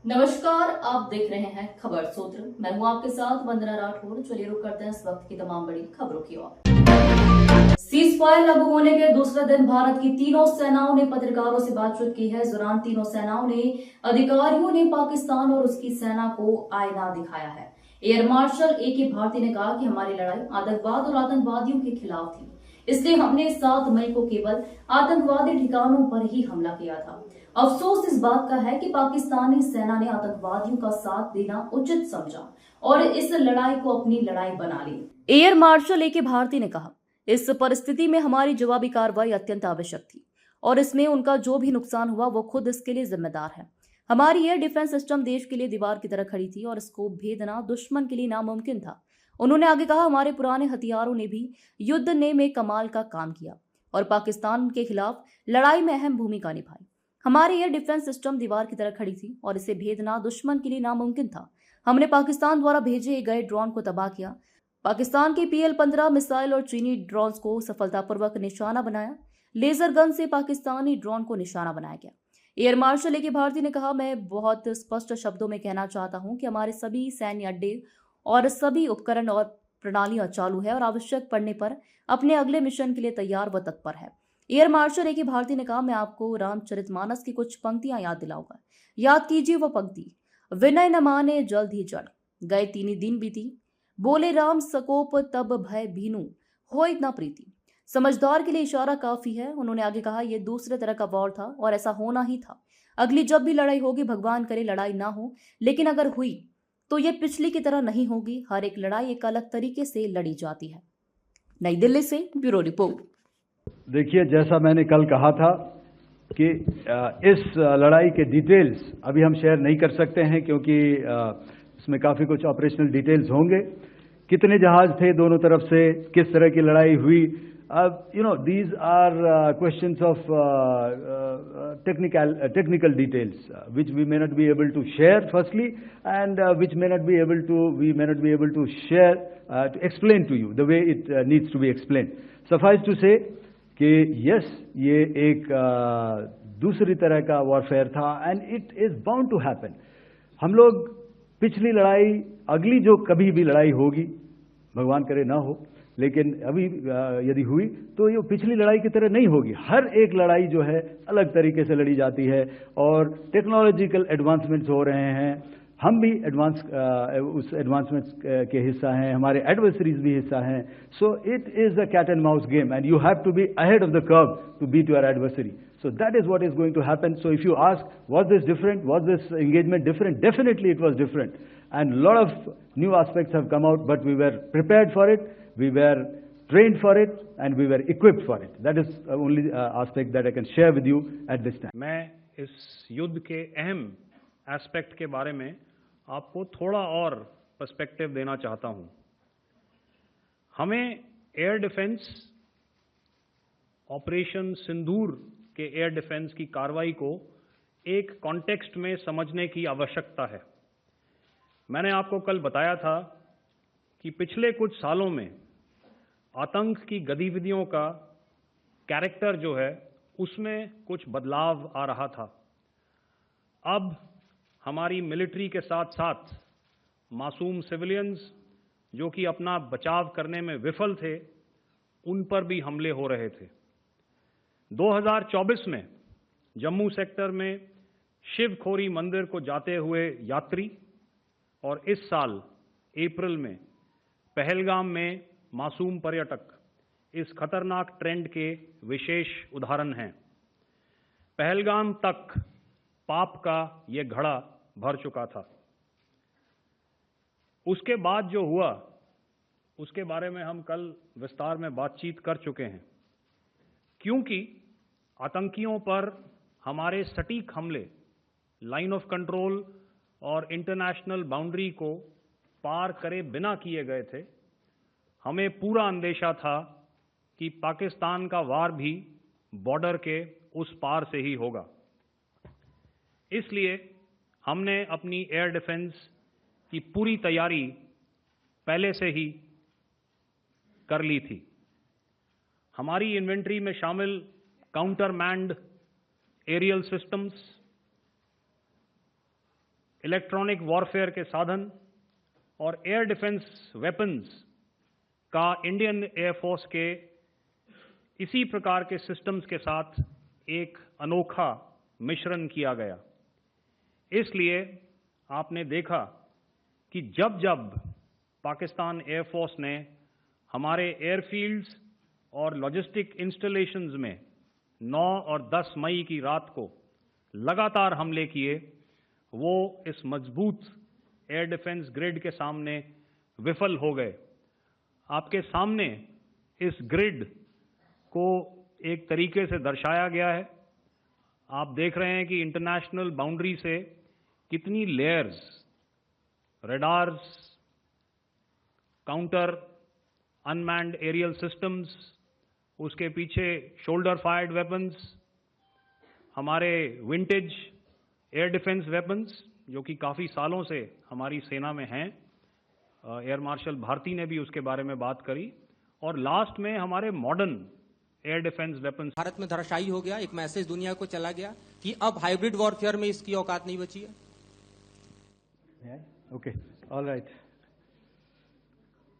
नमस्कार, आप देख रहे हैं खबर सूत्र। मैं हूं आपके साथ वंदना राठौर। चलिए रुक करते हैं इस वक्त की तमाम बड़ी खबरों की ओर। सीज फायर लागू होने के दूसरे दिन भारत की तीनों सेनाओं ने पत्रकारों से बातचीत की है। इस दौरान तीनों सेनाओं ने अधिकारियों ने पाकिस्तान और उसकी सेना को आईना दिखाया है। Air marshal A.K. भारती ने कहा कि हमारी लड़ाई आतंकवाद और आतंकवादियों के खिलाफ थी, इसलिए हमने 7 मई को केवल आतंकवादी ठिकानों पर ही हमला किया था। अफसोस इस बात का है कि पाकिस्तानी सेना ने आतंकवादियों का साथ देना उचित समझा और इस लड़ाई को अपनी लड़ाई बना ली। Air marshal A.K. भारती ने कहा, इस परिस्थिति में हमारी जवाबी कार्रवाई अत्यंत आवश्यक थी और इसमें उनका जो भी नुकसान हुआ वो खुद इसके लिए जिम्मेदार है। हमारी एयर डिफेंस सिस्टम देश के लिए दीवार की तरह खड़ी थी और इसको भेदना दुश्मन के लिए नामुमकिन था। उन्होंने आगे कहा, हमारे पुराने हथियारों ने भी युद्ध ने में कमाल का काम किया और पाकिस्तान के खिलाफ लड़ाई में अहम भूमिका निभाई। हमारी एयर डिफेंस सिस्टम दीवार की तरह खड़ी थी और इसे भेदना दुश्मन के लिए नामुमकिन था। हमने पाकिस्तान द्वारा भेजे गए ड्रोन को तबाह किया। पाकिस्तान के PL-15 मिसाइल और चीनी ड्रोन्स को सफलतापूर्वक निशाना बनाया। लेजर गन से पाकिस्तानी ड्रोन को निशाना बनाया गया। Air marshal A.K. भारती ने कहा, मैं बहुत स्पष्ट शब्दों में कहना चाहता हूं कि हमारे सभी सैन्य अड्डे और सभी उपकरण और प्रणालियां चालू है और आवश्यक पड़ने पर अपने अगले मिशन के लिए तैयार व तत्पर है। Air marshal A.K. भारती ने कहा, मैं आपको रामचरितमानस की कुछ पंक्तियां याद दिलाऊंगा। याद कीजिए वो पंक्ति, विनय न माने जल्द ही जड़, गए 3 दिन बीती, बोले राम सकोप तब भय भीनु, हो इतना प्रीति। समझदार के लिए इशारा काफी है। उन्होंने आगे कहा, यह दूसरे तरह का वॉर था और ऐसा होना ही था। अगली जब भी लड़ाई होगी, भगवान करे लड़ाई ना हो, लेकिन अगर हुई तो यह पिछली की तरह नहीं होगी। हर एक लड़ाई एक अलग तरीके से लड़ी जाती है। नई दिल्ली से ब्यूरो रिपोर्ट। देखिए, जैसा मैंने कल कहा था कि इस लड़ाई के डिटेल्स अभी हम शेयर नहीं कर सकते हैं क्योंकि इसमें काफ़ी कुछ ऑपरेशनल डिटेल्स होंगे। कितने जहाज थे दोनों तरफ से, किस तरह की लड़ाई हुई, these are questions of technical details which we may not be able to share firstly, and which we may not be able to share to explain to you the way it needs to be explained. Suffice to say कि yes, ये एक दूसरी तरह का warfare था and it is bound to happen. हम लोग पिछली लड़ाई, अगली जो कभी भी लड़ाई होगी, भगवान करे ना हो, लेकिन अभी यदि हुई तो ये पिछली लड़ाई की तरह नहीं होगी। हर एक लड़ाई जो है अलग तरीके से लड़ी जाती है और टेक्नोलॉजिकल एडवांसमेंट्स हो रहे हैं। हम भी उस एडवांसमेंट्स के हिस्सा हैं, हमारे एडवर्सरीज भी हिस्सा हैं। So it is a cat and mouse game and you have to be ahead of the curve to beat your adversary. So that is what is going to happen. So if you ask, was this different? Was this engagement different? Definitely it was different. And a lot of new aspects have come out, but we were prepared for it, we were trained for it, and we were equipped for it. That is the only aspect that I can share with you at this time. मैं इस युद्ध के अहम aspect के बारे में आपको थोड़ा और पर्सपेक्टिव देना चाहता हूं। हमें एयर डिफेंस ऑपरेशन सिंदूर के एयर डिफेंस की कार्रवाई को एक कॉन्टेक्स्ट में समझने की आवश्यकता है। मैंने आपको कल बताया था कि पिछले कुछ सालों में आतंक की गतिविधियों का कैरेक्टर जो है उसमें कुछ बदलाव आ रहा था। अब हमारी मिलिट्री के साथ साथ मासूम सिविलियंस जो कि अपना बचाव करने में विफल थे, उन पर भी हमले हो रहे थे। 2024 में जम्मू सेक्टर में शिवखोरी मंदिर को जाते हुए यात्री और इस साल अप्रैल में पहलगाम में मासूम पर्यटक इस खतरनाक ट्रेंड के विशेष उदाहरण हैं। पहलगाम तक पाप का ये घड़ा भर चुका था। उसके बाद जो हुआ उसके बारे में हम कल विस्तार में बातचीत कर चुके हैं। क्योंकि आतंकियों पर हमारे सटीक हमले लाइन ऑफ कंट्रोल और इंटरनेशनल बाउंड्री को पार करे बिना किए गए थे, हमें पूरा अंदेशा था कि पाकिस्तान का वार भी बॉर्डर के उस पार से ही होगा। इसलिए हमने अपनी एयर डिफेंस की पूरी तैयारी पहले से ही कर ली थी। हमारी इन्वेंट्री में शामिल counter manned aerial systems, electronic warfare के साधन और एयर डिफेंस वेपन्स का इंडियन एयरफोर्स के इसी प्रकार के सिस्टम्स के साथ एक अनोखा मिश्रण किया गया। इसलिए आपने देखा कि जब जब पाकिस्तान एयरफोर्स ने हमारे एयरफील्ड्स और लॉजिस्टिक इंस्टॉलेशंस में 9 और 10 मई की रात को लगातार हमले किए, वो इस मजबूत एयर डिफेंस ग्रिड के सामने विफल हो गए। आपके सामने इस ग्रिड को एक तरीके से दर्शाया गया है। आप देख रहे हैं कि इंटरनेशनल बाउंड्री से कितनी layers, radars, counter unmanned aerial systems, उसके पीछे शोल्डर फायर्ड वेपन्स, हमारे विंटेज एयर डिफेंस वेपन्स जो कि काफ़ी सालों से हमारी सेना में हैं। एयर मार्शल भारती ने भी उसके बारे में बात करी। और लास्ट में हमारे modern air defence weapons. Bharat में धराशायी हो गया, एक मैसेज दुनिया को चला गया कि अब हाइब्रिड वॉरफेयर में इसकी औकात नहीं बची है। Okay, all right,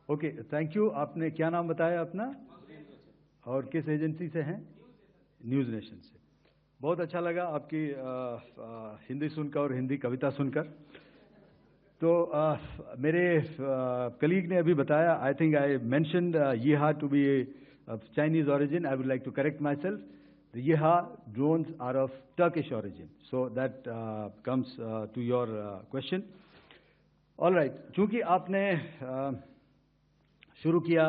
okay, thank you. आपने क्या नाम बताया अपना और किस एजेंसी से हैं? न्यूज़ नेशन से। बहुत अच्छा लगा आपकी हिंदी सुनकर और हिंदी कविता सुनकर। तो मेरे कलीग ने अभी बताया, आई थिंक आई मेंशन्ड यीहा to be of Chinese origin. I would like to correct myself. The Yeha drones are of Turkish origin. So that comes to your question. All right. चूंकि आपने शुरू किया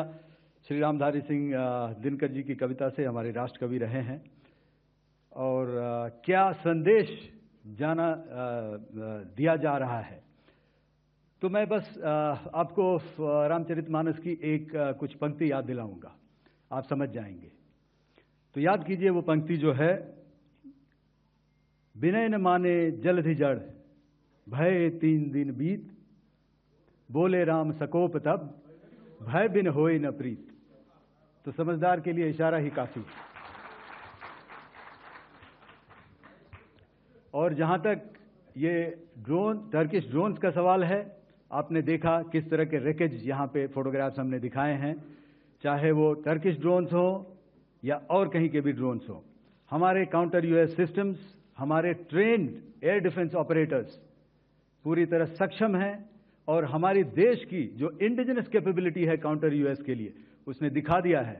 श्री रामधारी सिंह दिनकर जी की कविता से, हमारे राष्ट्र कवि रहे हैं, और क्या संदेश दिया जा रहा है, तो मैं बस आपको रामचरितमानस की एक कुछ पंक्ति याद दिलाऊंगा, आप समझ जाएंगे। तो याद कीजिए वो पंक्ति जो है, विनय न माने जलधि जड़, भय 3 दिन बीत, बोले राम सकोप तब, भय बिन होए न प्रीत। तो समझदार के लिए इशारा ही काफी। और जहां तक ये टर्किश ड्रोन्स का सवाल है, आपने देखा किस तरह के रेकेज यहां पे फोटोग्राफ्स हमने दिखाए हैं, चाहे वो टर्किश ड्रोन्स हो या और कहीं के भी ड्रोन्स हो। हमारे काउंटर यूएस सिस्टम्स, हमारे ट्रेन्ड एयर डिफेंस ऑपरेटर्स पूरी तरह सक्षम हैं, और हमारी देश की जो इंडिजिनस कैपेबिलिटी है काउंटर यूएस के लिए, उसने दिखा दिया है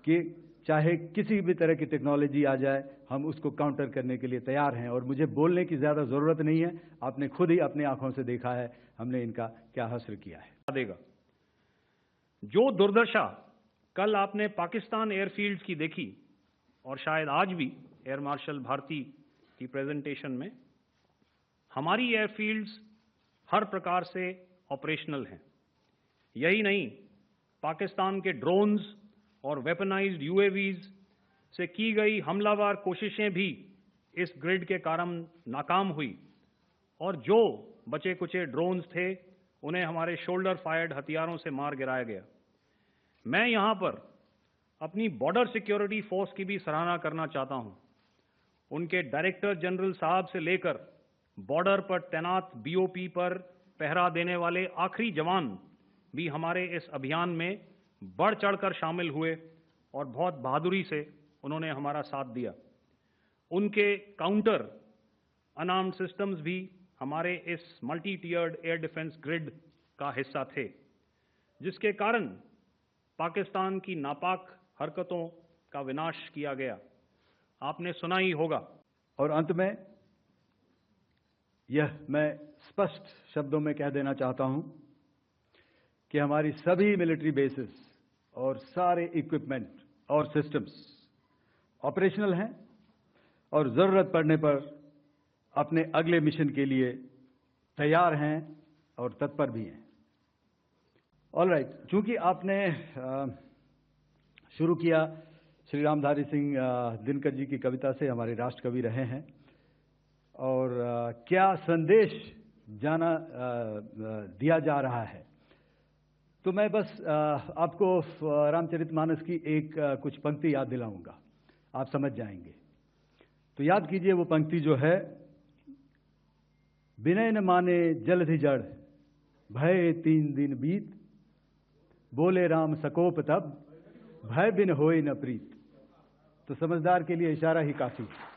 कि चाहे किसी भी तरह की टेक्नोलॉजी आ जाए, हम उसको काउंटर करने के लिए तैयार हैं। और मुझे बोलने की ज्यादा जरूरत नहीं है, आपने खुद ही अपनी आंखों से देखा है हमने इनका क्या हश्र किया है। देगा जो दुर्दशा कल आपने पाकिस्तान एयरफील्ड्स की देखी, और शायद आज भी एयर मार्शल भारती की प्रेजेंटेशन में, हमारी एयरफील्ड्स हर प्रकार से ऑपरेशनल हैं। यही नहीं, पाकिस्तान के ड्रोन्स और वेपनाइज्ड यूएवीज से की गई हमलावर कोशिशें भी इस ग्रिड के कारण नाकाम हुई, और जो बचे कुचे ड्रोन्स थे उन्हें हमारे शोल्डर फायर्ड हथियारों से मार गिराया गया। मैं यहां पर अपनी बॉर्डर सिक्योरिटी फोर्स की भी सराहना करना चाहता हूं। उनके डायरेक्टर जनरल साहब से लेकर बॉर्डर पर तैनात बीओपी पर पहरा देने वाले आखिरी जवान भी हमारे इस अभियान में बढ़ चढ़कर शामिल हुए, और बहुत बहादुरी से उन्होंने हमारा साथ दिया। उनके काउंटर अनार्म्ड सिस्टम्स भी हमारे इस मल्टी टियर्ड एयर डिफेंस ग्रिड का हिस्सा थे, जिसके कारण पाकिस्तान की नापाक हरकतों का विनाश किया गया। आपने सुना ही होगा। और अंत में यह मैं स्पष्ट शब्दों में कह देना चाहता हूं कि हमारी सभी मिलिट्री बेसेस और सारे इक्विपमेंट और सिस्टम्स ऑपरेशनल हैं, और जरूरत पड़ने पर अपने अगले मिशन के लिए तैयार हैं और तत्पर भी हैं। ऑल राइट, चूंकि आपने शुरू किया श्री रामधारी सिंह दिनकर जी की कविता से, हमारे राष्ट्र कवि रहे हैं, और क्या संदेश दिया जा रहा है, तो मैं बस आपको रामचरितमानस की एक कुछ पंक्ति याद दिलाऊंगा, आप समझ जाएंगे। तो याद कीजिए वो पंक्ति जो है, विनय न माने जलधि जड़, भय 3 दिन बीत, बोले राम सकोप तब, भय बिन होए न प्रीत। तो समझदार के लिए इशारा ही काफी है।